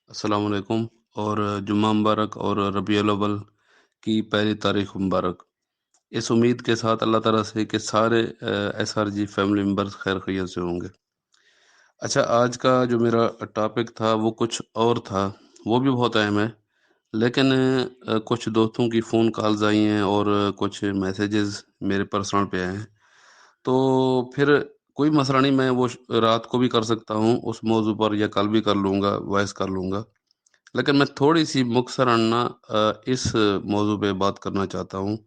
अस्सलाम वालेकुम और जुम्मा मुबारक और रबीउल अव्वल की पहली तारीख मुबारक। इस उम्मीद के साथ अल्लाह ताला से कि सारे एसआरजी फैमिली मेम्बर्स खैर खैरियत से होंगे। अच्छा, आज का जो मेरा टॉपिक था वो कुछ और था, वो भी बहुत अहम है, लेकिन कुछ दोस्तों की फ़ोन कॉल्स आई हैं और कुछ मैसेजेस मेरे पर्सनल पे आए हैं, तो फिर कोई मसला नहीं, मैं वो रात को भी कर सकता हूँ उस मौजू पर या कल भी कर लूँगा, वॉइस कर लूँगा। लेकिन मैं थोड़ी-सी मुख्तसरन ना इस मौज़ू पे बात करना चाहता हूँ।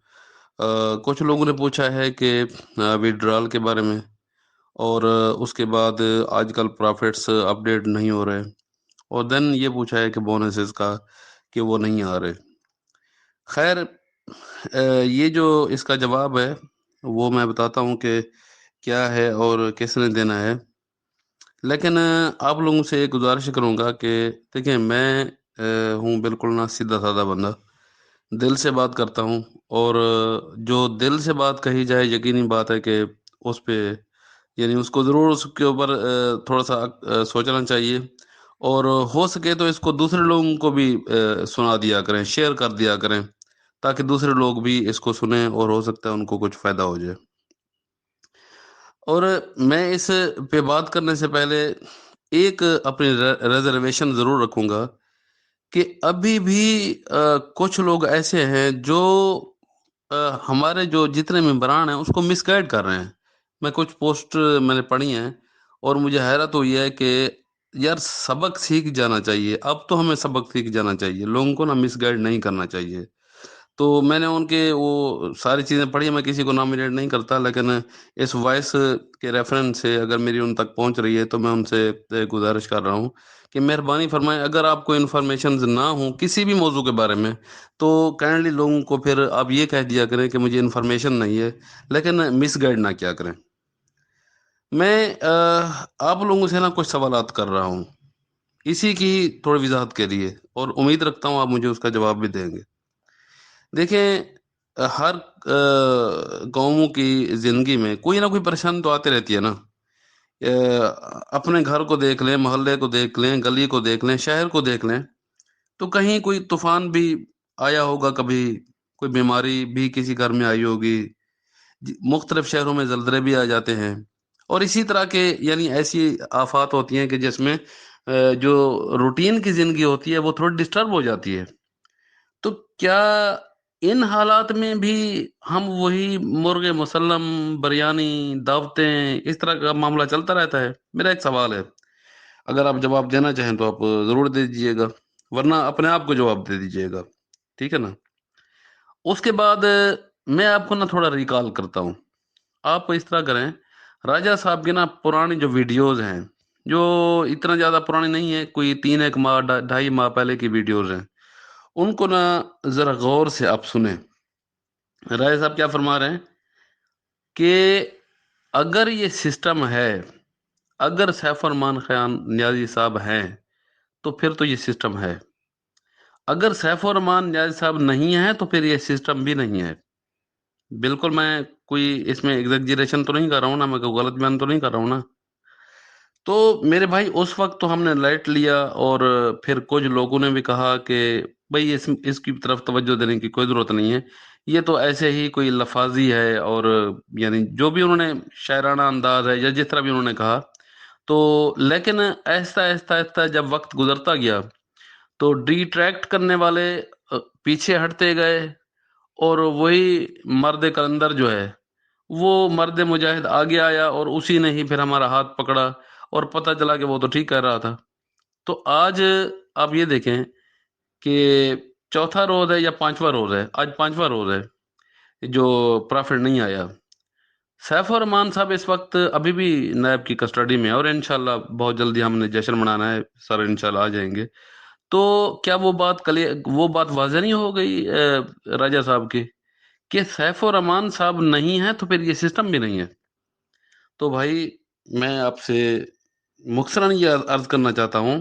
कुछ लोगों ने पूछा है कि विथड्रॉल के बारे में और उसके बाद आजकल प्रॉफ़िट्स अपडेट नहीं हो रहे और देन ये पूछा है कि बोनसेस का कि वो नहीं आ रहे। ख़ैर ये जो इसका जवाब है, वो मैं बताता हूँ कि क्या है और किसने देना है। लेकिन आप लोगों से एक गुज़ारिश करूँगा कि देखिए मैं हूँ बिल्कुल ना सीधा-साधा बंदा। दिल से बात करता हूँ और जो दिल से बात कही जाए यकीनी बात है कि उस पे यानी उसको ज़रूर उसके ऊपर थोड़ा-सा सोचना चाहिए और हो सके तो इसको दूसरे लोगों को भी सुना दिया करें, शेयर कर दिया करें, ताकि दूसरे लोग भी इसको सुनें और हो सकता है उनको कुछ फ़ायदा हो जाए। और मैं इस पे बात करने से पहले एक अपनी रिजर्वेशन ज़रूर रखूँगा कि अभी भी कुछ लोग ऐसे हैं जो हमारे जो जितने मेंबरान हैं उसको मिसगाइड कर रहे हैं। मैं कुछ पोस्ट मैंने पढ़ी हैं और मुझे हैरत हुई है कि यार सबक सीख जाना चाहिए। अब तो हमें सबक सीख जाना चाहिए। लोगों को ना मिसगाइड नहीं करना चाहिए। तो मैंने उनके वो सारी चीज़ें पढ़ी, मैं किसी को नॉमिनेट नहीं करता, लेकिन इस वॉइस के रेफ़रेंस से अगर मेरी उन तक पहुँच रही है, तो मैं उनसे गुज़ारिश कर रहा हूँ कि मेहरबानी फ़रमाएँ, अगर आपको इन्फॉर्मेशंस ना हों किसी भी मौज़ू के बारे में, तो काइंडली लोगों को फिर आप ये कह दिया करें कि मुझे इन्फॉर्मेशन नहीं है, लेकिन मिसगाइड ना किया करें। मैं आप लोगों से ना कुछ सवालात कर रहा हूँ, इसी की थोड़ी वज़ाहत के लिए और उम्मीद रखता हूँ आप मुझे उसका जवाब भी देंगे। देखें हर कौमों की ज़िंदगी में कोई ना कोई परेशानी तो आती रहती है ना। अपने घर को देख लें, मोहल्ले को देख लें, गली को देख लें, शहर को देख लें, तो कहीं कोई तूफ़ान भी आया होगा कभी, कोई बीमारी भी किसी घर में आई होगी। मुख्तलिफ शहरों में ज़लज़ले भी आ जाते हैं और इसी तरह के यानी ऐसी आफ़ात होती हैं कि जिसमें जो रूटीन की ज़िंदगी होती है वो थोड़ी डिस्टर्ब हो जाती है। तो क्या इन हालात में भी हम वही मुर्गे मुसल्लम, बिरयानी, दावतें इस तरह का मामला चलता रहता है? मेरा एक सवाल है, अगर आप जवाब देना चाहें तो आप ज़रूर दे दीजिएगा, वरना अपने आप को जवाब दे दीजिएगा, ठीक है ना? उसके बाद मैं आपको ना थोड़ा रिकॉल करता हूँ। आप इस तरह करें, राजा साहब की ना पुरानी जो वीडियोज़ हैं, जो इतना ज़्यादा पुरानी नहीं है, कोई 3 एक माह, ढाई माह पहले की वीडियोज़ हैं, उनको ना ज़रा गौर से आप सुनें। राय साहब क्या फरमा रहे हैं कि अगर ये सिस्टम है, अगर सैफ अरमान खान नियाज़ी साहब हैं, तो फिर तो ये सिस्टम है। अगर सैफ अरमान नियाज़ी साहब नहीं हैं, तो फिर ये सिस्टम भी नहीं है। बिल्कुल मैं कोई इसमें एग्ज़ैजरेशन तो नहीं कर रहा हूँ ना, मैं कोई गलत बयान तो नहीं कर रहा हूँ ना। तो मेरे भाई उस वक़्त तो हमने लाइट लिया और फिर कुछ लोगों ने भी कहा कि भई इसकी तरफ तवज्जो देने की कोई ज़रूरत नहीं है। ये तो ऐसे ही कोई लफ़ाज़ी है और यानी जो भी उन्होंने शायराना अंदाज़ है या जिस तरह भी उन्होंने कहा। तो लेकिन आहिस्ता-आहिस्ता जब वक़्त गुज़रता गया, तो डिट्रैक्ट करने वाले पीछे हटते गए और वही मर्द कलंदर जो है, वो मर्द मुजाहिद आगे आया और उसी ने ही फिर हमारा हाथ पकड़ा और पता चला कि वो तो ठीक कह रहा था। तो आज आप ये देखें कि चौथा रोज़ है या 5वाँ रोज़ है, आज 5वाँ रोज़ है, जो प्रॉफ़िट नहीं आया। सैफ और रहमान साहब इस वक़्त अभी भी नैब की कस्टडी में है और इंशाअल्लाह बहुत जल्दी हमने जश्न मनाना है, सर इंशाअल्लाह आ जाएँगे। तो क्या वो बात वाज़ह नहीं हो गई राजा साहब की कि सैफ और रहमान साहब नहीं हैं, तो फिर ये सिस्टम भी नहीं है। तो भाई मैं आपसे मुख़्तसरन ये अर्ज़ करना चाहता हूँ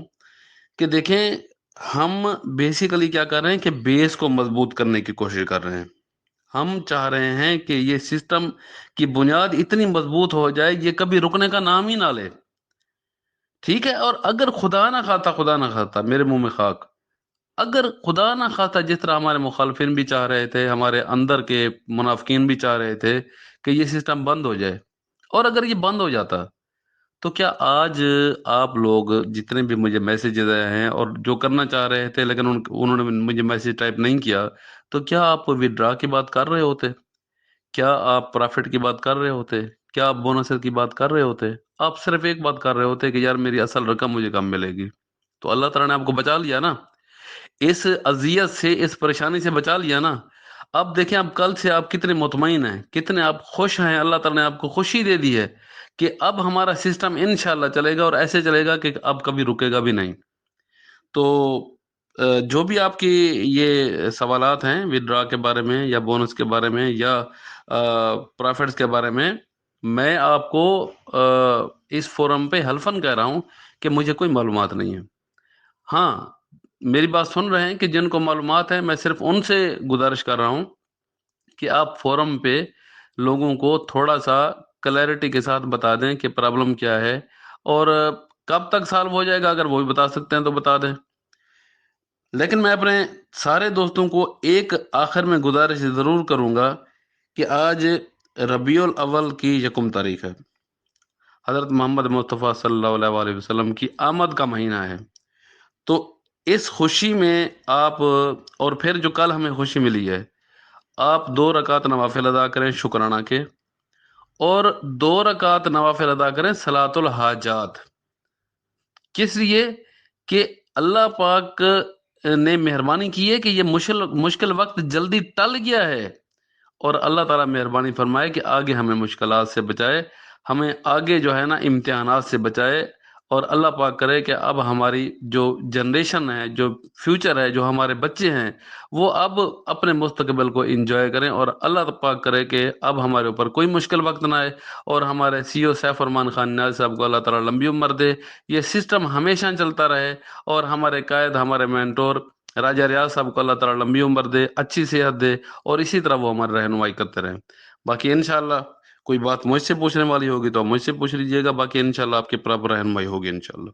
कि देखें, हम बेसिकली क्या कर रहे हैं कि बेस को मज़बूत करने की कोशिश कर रहे हैं। हम चाह रहे हैं कि ये सिस्टम की बुनियाद इतनी मज़बूत हो जाए, ये कभी रुकने का नाम ही ना ले। ٹھیک ہے، اور اگر خدا نہ خواستہ میرے منہ میں خاک، اگر خدا نہ خواستہ جس طرح ہمارے مخالفین بھی چاہ رہے تھے، ہمارے اندر کے منافقین بھی چاہ رہے تھے کہ یہ سسٹم بند ہو جائے، اور اگر یہ بند ہو جاتا تو کیا آج آپ لوگ جتنے بھی مجھے میسیجز آئے ہیں اور جو کرنا چاہ رہے تھے لیکن انہوں نے مجھے میسیج ٹائپ نہیں کیا، تو کیا آپ ودرا کی بات کر رہے ہوتے؟ کیا آپ پرافٹ کی بات کر رہے ہوتے؟ کیا آپ بونس کی بات کر رہے ہوتے؟ آپ صرف ایک بات کر رہے ہوتے کہ یار میری اصل رقم مجھے کم ملے گی. تو اللہ تعالیٰ نے آپ کو بچا لیا نا، اس اذیت سے، اس پریشانی سے بچا لیا نا. اب دیکھیں، اب کل سے آپ کتنے مطمئن ہیں، کتنے آپ خوش ہیں. اللہ تعالیٰ نے آپ کو خوشی دے دی ہے کہ اب ہمارا سسٹم انشاءاللہ چلے گا، اور ایسے چلے گا کہ اب کبھی رکے گا بھی نہیں. تو جو بھی آپ کی یہ سوالات ہیں ودرا کے بارے میں یا بونس کے بارے میں یا پرافٹس کے بارے میں آپ کو اس فورم پہ حلفاً کہہ رہا ہوں کہ مجھے کوئی معلومات نہیں ہے. ہاں، میری بات سن رہے ہیں کہ جن کو معلومات ہے، میں صرف ان سے گزارش کر رہا ہوں کہ آپ فورم پہ لوگوں کو تھوڑا سا کلیئرٹی کے ساتھ بتا دیں کہ پرابلم کیا ہے، اور کب تک سالو ہو جائے گا اگر وہ بھی بتا سکتے ہیں تو بتا دیں. لیکن میں اپنے سارے دوستوں کو ایک آخر میں گزارش ضرور کروں گا کہ آج ربیع الاول کی 1 تاریخ ہے، حضرت محمد مصطفیٰ صلی اللہ علیہ وآلہ وسلم کی آمد کا مہینہ ہے. تو اس خوشی میں آپ، اور پھر جو کل ہمیں خوشی ملی ہے، آپ 2 رکعت نوافل ادا کریں شکرانہ کے، اور 2 رکعت نوافل ادا کریں صلاۃ الحاجات. کس لیے؟ کہ اللہ پاک نے مہربانی کی ہے کہ یہ مشکل وقت جلدی ٹل گیا ہے، اور اللہ تعالیٰ مہربانی فرمائے کہ آگے ہمیں مشکلات سے بچائے، ہمیں آگے جو ہے نا امتحانات سے بچائے. اور اللہ پاک کرے کہ اب ہماری جو جنریشن ہے، جو فیوچر ہے، جو ہمارے بچے ہیں، وہ اب اپنے مستقبل کو انجوائے کریں، اور اللہ پاک کرے کہ اب ہمارے اوپر کوئی مشکل وقت نہ آئے. اور ہمارے سی او سیف الرحمان خان نیاز صاحب کو اللہ تعالیٰ لمبی عمر دے، یہ سسٹم ہمیشہ چلتا رہے. اور ہمارے قائد، ہمارے مینٹور راجہ ریاض صاحب کو اللہ تعالیٰ لمبی عمر دے، اچھی صحت دے، اور اسی طرح وہ ہماری رہنمائی کرتے رہیں. باقی انشاءاللہ کوئی بات مجھ سے پوچھنے والی ہوگی تو آپ مجھ سے پوچھ لیجیے گا، باقی انشاءاللہ آپ کی پراپر رہنمائی ہوگی انشاءاللہ.